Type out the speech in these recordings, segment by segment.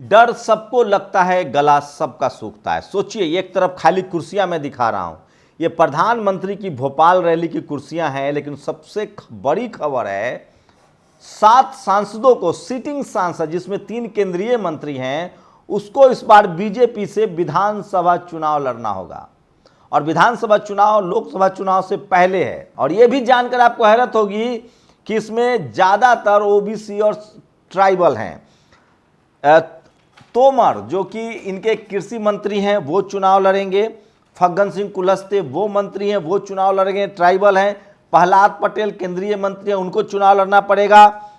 डर सबको लगता है, गला सबका सूखता है। सोचिए, एक तरफ खाली कुर्सियां मैं दिखा रहा हूं, ये प्रधानमंत्री की भोपाल रैली की कुर्सियां हैं, लेकिन सबसे बड़ी खबर है 7 सांसदों को, सिटिंग सांसद जिसमें 3 केंद्रीय मंत्री हैं, उसको इस बार बीजेपी से विधानसभा चुनाव लड़ना होगा। और विधानसभा चुनाव लोकसभा चुनाव से पहले है। और यह भी जानकर आपको हैरत होगी कि इसमें ज्यादातर ओबीसी और ट्राइबल हैं। तोमर जो कि इनके कृषि मंत्री हैं वो चुनाव लड़ेंगे, फग्गन सिंह कुलस्ते वो मंत्री हैं वो चुनाव लड़ेंगे, ट्राइबल हैं। प्रहलाद पटेल केंद्रीय मंत्री हैं, उनको चुनाव लड़ना पड़ेगा।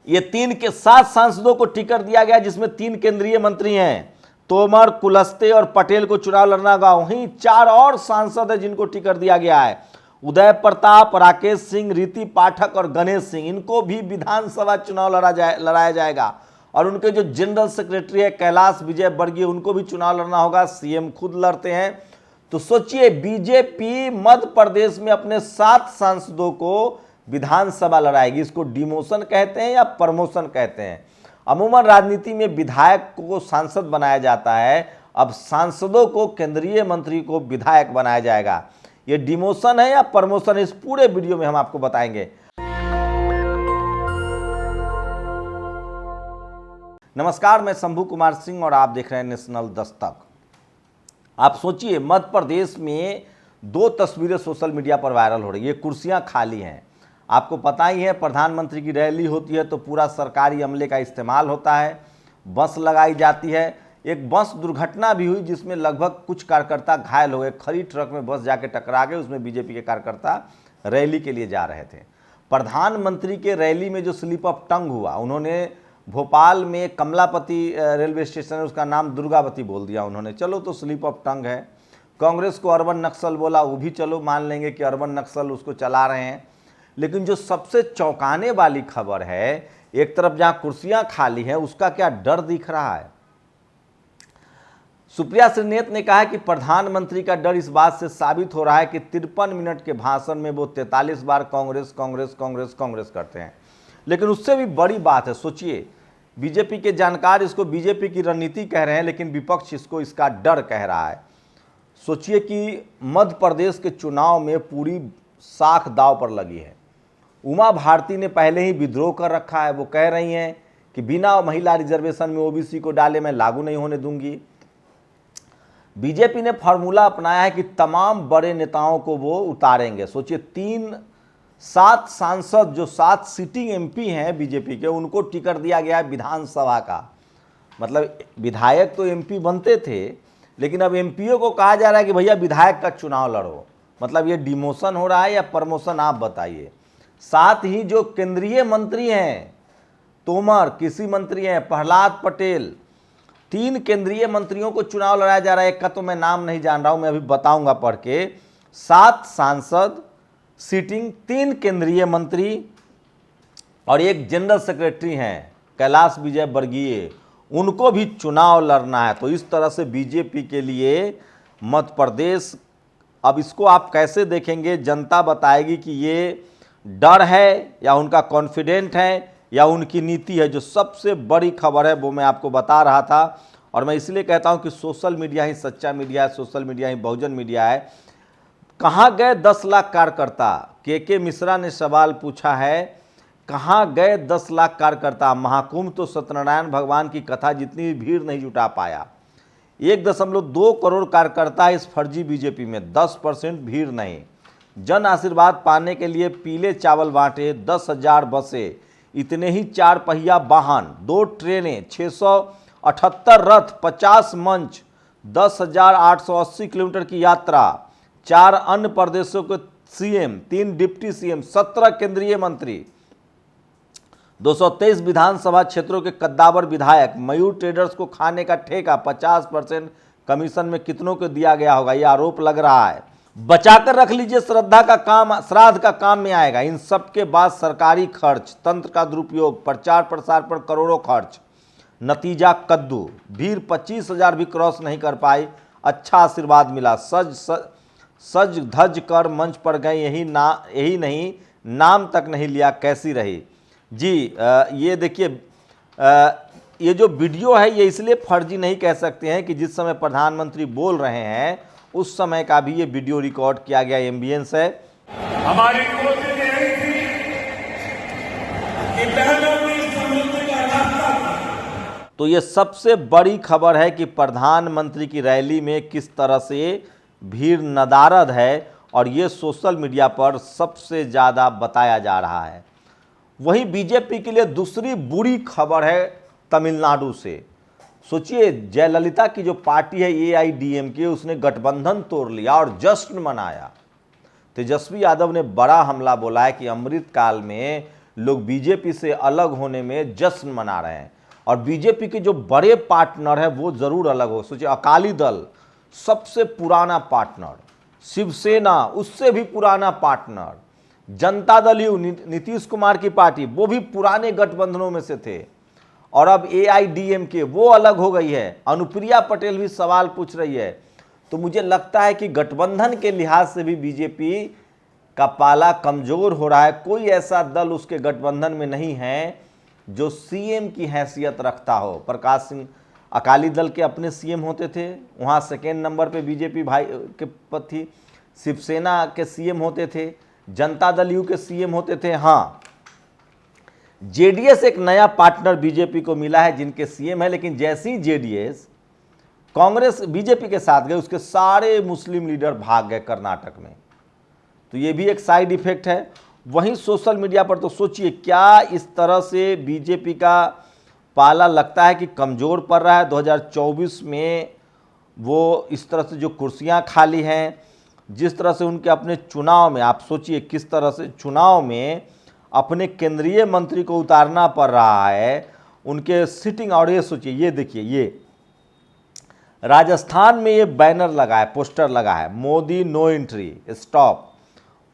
ये 3 के 7 सांसदों को टिकट दिया गया, जिसमें 3 केंद्रीय मंत्री हैं, तोमर, कुलस्ते और पटेल को चुनाव लड़ना होगा। वहीं 4 और सांसद हैं जिनको टिकट दिया गया है, उदय प्रताप, राकेश सिंह, रीति पाठक और गणेश सिंह। इनको भी विधानसभा चुनाव लड़ाया जाएगा। और उनके जो जनरल सेक्रेटरी है कैलाश विजयवर्गीय, उनको भी चुनाव लड़ना होगा। सीएम खुद लड़ते हैं। तो सोचिए, बीजेपी मध्य प्रदेश में अपने 7 सांसदों को विधानसभा लड़ाएगी। इसको डिमोशन कहते हैं या प्रमोशन कहते हैं। अमूमन राजनीति में विधायक को सांसद बनाया जाता है, अब सांसदों को, केंद्रीय मंत्री को विधायक बनाया जाएगा। ये डिमोशन है या प्रमोशन, इस पूरे वीडियो में हम आपको बताएंगे। नमस्कार, मैं शंभू कुमार सिंह और आप देख रहे हैं नेशनल दस्तक। आप सोचिए, मध्य प्रदेश में 2 तस्वीरें सोशल मीडिया पर वायरल हो रही है। कुर्सियां खाली हैं। आपको पता ही है, प्रधानमंत्री की रैली होती है तो पूरा सरकारी अमले का इस्तेमाल होता है, बस लगाई जाती है। एक बस दुर्घटना भी हुई जिसमें लगभग कुछ कार्यकर्ता घायल हो गए। खड़ी ट्रक में बस जाके टकरा गए, उसमें बीजेपी के कार्यकर्ता रैली के लिए जा रहे थे। प्रधानमंत्री के रैली में जो स्लिप ऑफ टंग हुआ, उन्होंने भोपाल में कमलापति रेलवे स्टेशन है, उसका नाम दुर्गावती बोल दिया उन्होंने। चलो, तो स्लिप ऑफ टंग है। कांग्रेस को अर्बन नक्सल बोला, वो भी चलो मान लेंगे कि अर्बन नक्सल उसको चला रहे हैं। लेकिन जो सबसे चौंकाने वाली खबर है, एक तरफ जहां कुर्सियां खाली हैं, उसका क्या डर दिख रहा है। सुप्रिया श्रीनेत ने कहा है कि प्रधानमंत्री का डर इस बात से साबित हो रहा है कि 53 मिनट के भाषण में वो 43 बार कांग्रेस कांग्रेस कांग्रेस कांग्रेस करते हैं। लेकिन उससे भी बड़ी बात है, सोचिए, बीजेपी के जानकार इसको बीजेपी की रणनीति कह रहे हैं, लेकिन विपक्ष इसको इसका डर कह रहा है। सोचिए कि मध्य प्रदेश के चुनाव में पूरी साख दांव पर लगी है। उमा भारती ने पहले ही विद्रोह कर रखा है। वो कह रही हैं कि बिना महिला रिजर्वेशन में ओबीसी को डाले मैं लागू नहीं होने दूंगी। बीजेपी ने फॉर्मूला अपनाया है कि तमाम बड़े नेताओं को वो उतारेंगे। सोचिए, 7 सांसद जो 7 सिटिंग एमपी हैं बीजेपी के, उनको टिकट दिया गया है विधानसभा का। मतलब विधायक तो एमपी बनते थे, लेकिन अब एमपीओ को कहा जा रहा है कि भैया विधायक का चुनाव लड़ो। मतलब ये डिमोशन हो रहा है या प्रमोशन, आप बताइए। साथ ही जो केंद्रीय मंत्री हैं, तोमर कृषि मंत्री हैं, प्रहलाद पटेल, 3 केंद्रीय मंत्रियों को चुनाव लड़ाया जा रहा है। एक का तो मैं नाम नहीं जान रहा हूं, मैं अभी बताऊंगा पढ़ के। 7 सांसद सिटिंग, 3 केंद्रीय मंत्री और एक जनरल सेक्रेटरी हैं कैलाश विजयवर्गीय, उनको भी चुनाव लड़ना है। तो इस तरह से बीजेपी के लिए मध्य प्रदेश, अब इसको आप कैसे देखेंगे, जनता बताएगी कि ये डर है या उनका कॉन्फिडेंट है या उनकी नीति है। जो सबसे बड़ी खबर है वो मैं आपको बता रहा था। और मैं इसलिए कहता हूं कि सोशल मीडिया ही सच्चा मीडिया है, सोशल मीडिया ही बहुजन मीडिया है। कहाँ गए 10 लाख कार्यकर्ता? के मिश्रा ने सवाल पूछा है, कहाँ गए 10 लाख कार्यकर्ता? महाकुंभ तो सत्यनारायण भगवान की कथा जितनी भीड़ नहीं जुटा पाया। 1.2 करोड़ कार्यकर्ता इस फर्जी बीजेपी में, 10% भीड़ नहीं। जन आशीर्वाद पाने के लिए पीले चावल बांटे, 10,000 बसें, इतने ही 4 पहिया वाहन, 2 ट्रेनें, 678 रथ, 50 मंच, 10,880 किलोमीटर की यात्रा, 4 अन्य प्रदेशों के सीएम, 3 डिप्टी सीएम, 17 केंद्रीय मंत्री, 223 विधानसभा क्षेत्रों के कद्दावर विधायक, मयूर ट्रेडर्स को खाने का ठेका, 50% कमीशन में कितनों को दिया गया होगा, यह आरोप लग रहा है। बचाकर रख लीजिए, श्राद्ध का काम में आएगा। इन सब के बाद सरकारी खर्च, तंत्र का दुरुपयोग, प्रचार प्रसार पर करोड़ों खर्च, नतीजा कद्दू। भीड़ 25,000 भी क्रॉस नहीं कर पाई। अच्छा आशीर्वाद मिला, सज धज कर मंच पर गए, यही नहीं नाम तक नहीं लिया, कैसी रही जी। ये देखिए, ये जो वीडियो है ये इसलिए फर्जी नहीं कह सकते हैं कि जिस समय प्रधानमंत्री बोल रहे हैं उस समय का भी ये वीडियो रिकॉर्ड किया गया एम्बियंस है। हमारी कोशिश यही थी कि बहनों की समृद्धि का रास्ता। तो ये सबसे बड़ी खबर है कि प्रधानमंत्री की रैली में किस तरह से भीड़ नदारद है और ये सोशल मीडिया पर सबसे ज़्यादा बताया जा रहा है। वहीं बीजेपी के लिए दूसरी बुरी खबर है तमिलनाडु से। सोचिए, जयललिता की जो पार्टी है AIADMK, उसने गठबंधन तोड़ लिया और जश्न मनाया। तेजस्वी यादव ने बड़ा हमला बोला है कि अमृतकाल में लोग बीजेपी से अलग होने में जश्न मना रहे हैं और बीजेपी के जो बड़े पार्टनर है वो जरूर अलग हो। सोचिए, अकाली दल सबसे पुराना पार्टनर, शिवसेना उससे भी पुराना पार्टनर, जनता दल यू नीतीश कुमार की पार्टी वो भी पुराने गठबंधनों में से थे और अब AIADMK वो अलग हो गई है। अनुप्रिया पटेल भी सवाल पूछ रही है। तो मुझे लगता है कि गठबंधन के लिहाज से भी बीजेपी का पाला कमजोर हो रहा है। कोई ऐसा दल उसके गठबंधन में नहीं है जो CM की हैसियत रखता हो। प्रकाश सिंह अकाली दल के अपने CM होते थे, वहाँ सेकेंड नंबर पे बीजेपी भाई के पद थी। शिवसेना के CM होते थे, जनता दल यू के CM होते थे। हाँ, JDS एक नया पार्टनर बीजेपी को मिला है जिनके CM है, लेकिन जैसी JDS कांग्रेस बीजेपी के साथ गए उसके सारे मुस्लिम लीडर भाग गए कर्नाटक में। तो ये भी एक साइड इफेक्ट है। वहीं सोशल मीडिया पर तो सोचिए, क्या इस तरह से बीजेपी का पाला लगता है कि कमज़ोर पड़ रहा है। 2024 में वो इस तरह से जो कुर्सियां खाली हैं, जिस तरह से उनके अपने चुनाव में, आप सोचिए किस तरह से चुनाव में अपने केंद्रीय मंत्री को उतारना पड़ रहा है, उनके सिटिंग। और ये सोचिए, ये देखिए, ये राजस्थान में ये बैनर लगा है, पोस्टर लगा है, मोदी नो एंट्री स्टॉप।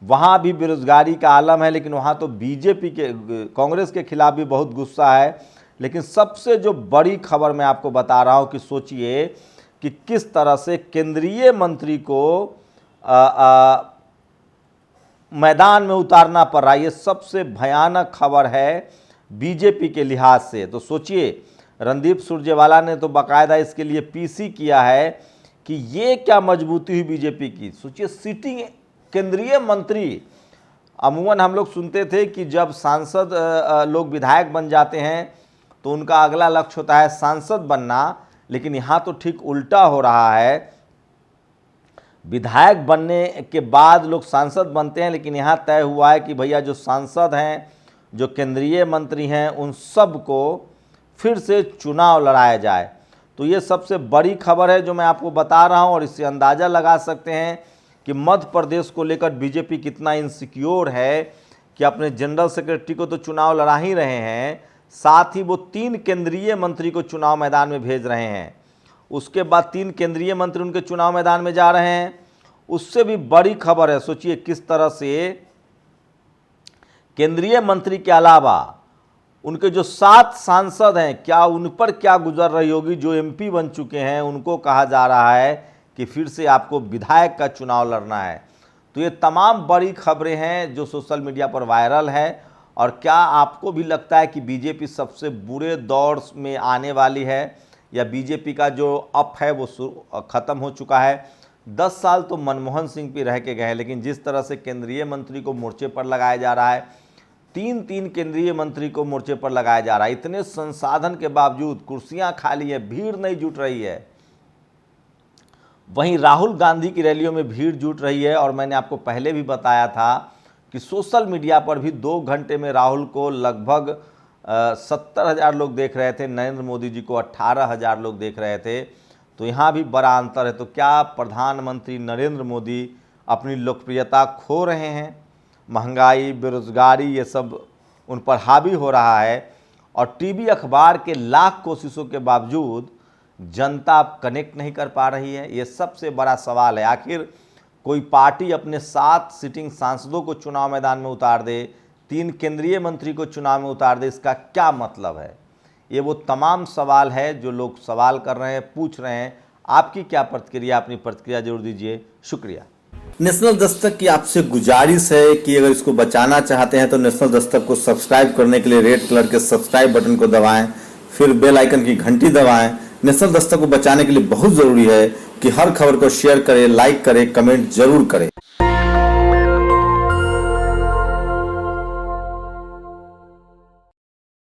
वहाँ भी बेरोजगारी का आलम है, लेकिन वहाँ तो बीजेपी के कांग्रेस के खिलाफ भी बहुत गुस्सा है। लेकिन सबसे जो बड़ी खबर मैं आपको बता रहा हूँ कि सोचिए कि किस तरह से केंद्रीय मंत्री को मैदान में उतारना पड़ रहा है। ये सबसे भयानक खबर है बीजेपी के लिहाज से। तो सोचिए, रणदीप सुरजेवाला ने तो बाकायदा इसके लिए PC किया है कि ये क्या मजबूती हुई बीजेपी की। सोचिए, सिटिंग केंद्रीय मंत्री। अमूमन हम लोग सुनते थे कि जब सांसद लोग विधायक बन जाते हैं तो उनका अगला लक्ष्य होता है सांसद बनना, लेकिन यहाँ तो ठीक उल्टा हो रहा है। विधायक बनने के बाद लोग सांसद बनते हैं, लेकिन यहाँ तय हुआ है कि भैया जो सांसद हैं, जो केंद्रीय मंत्री हैं, उन सब को फिर से चुनाव लड़ाया जाए। तो ये सबसे बड़ी खबर है जो मैं आपको बता रहा हूँ और इससे अंदाज़ा लगा सकते हैं कि मध्य प्रदेश को लेकर बीजेपी कितना इनसिक्योर है कि अपने जनरल सेक्रेटरी को तो चुनाव लड़ा ही रहे हैं, साथ ही वो 3 केंद्रीय मंत्री को चुनाव मैदान में भेज रहे हैं। उसके बाद 3 केंद्रीय मंत्री उनके चुनाव मैदान में जा रहे हैं। उससे भी बड़ी खबर है, सोचिए किस तरह से केंद्रीय मंत्री के अलावा उनके जो 7 सांसद हैं, क्या उन पर क्या गुजर रही होगी। जो MP बन चुके हैं उनको कहा जा रहा है कि फिर से आपको विधायक का चुनाव लड़ना है। तो ये तमाम बड़ी खबरें हैं जो सोशल मीडिया पर वायरल है। और क्या आपको भी लगता है कि बीजेपी सबसे बुरे दौर में आने वाली है, या बीजेपी का जो अप है वो ख़त्म हो चुका है। 10 साल तो मनमोहन सिंह भी रह के गए हैं, लेकिन जिस तरह से केंद्रीय मंत्री को मोर्चे पर लगाया जा रहा है, 3 केंद्रीय मंत्री को मोर्चे पर लगाया जा रहा है, इतने संसाधन के बावजूद कुर्सियां खाली है, भीड़ नहीं जुट रही है। वहीं राहुल गांधी की रैलियों में भीड़ जुट रही है। और मैंने आपको पहले भी बताया था कि सोशल मीडिया पर भी 2 घंटे में राहुल को लगभग 70,000 लोग देख रहे थे, नरेंद्र मोदी जी को 18,000 लोग देख रहे थे। तो यहाँ भी बड़ा अंतर है। तो क्या प्रधानमंत्री नरेंद्र मोदी अपनी लोकप्रियता खो रहे हैं? महंगाई, बेरोजगारी, ये सब उन पर हावी हो रहा है और टीवी अखबार के लाख कोशिशों के बावजूद जनता कनेक्ट नहीं कर पा रही है। ये सबसे बड़ा सवाल है। आखिर कोई पार्टी अपने 7 सिटिंग सांसदों को चुनाव मैदान में उतार दे, 3 केंद्रीय मंत्री को चुनाव में उतार दे, इसका क्या मतलब है? ये वो तमाम सवाल है जो लोग सवाल कर रहे हैं, पूछ रहे हैं। आपकी क्या प्रतिक्रिया? अपनी प्रतिक्रिया जरूर दीजिए। शुक्रिया। नेशनल दस्तक की आपसे गुजारिश है कि अगर इसको बचाना चाहते हैं तो नेशनल दस्तक को सब्सक्राइब करने के लिए रेड कलर के सब्सक्राइब बटन को दबाएं, फिर बेल आइकन की घंटी दबाएं। नेशनल दस्तक को बचाने के लिए बहुत जरूरी है कि हर खबर को शेयर करें, लाइक करें, कमेंट जरूर करें।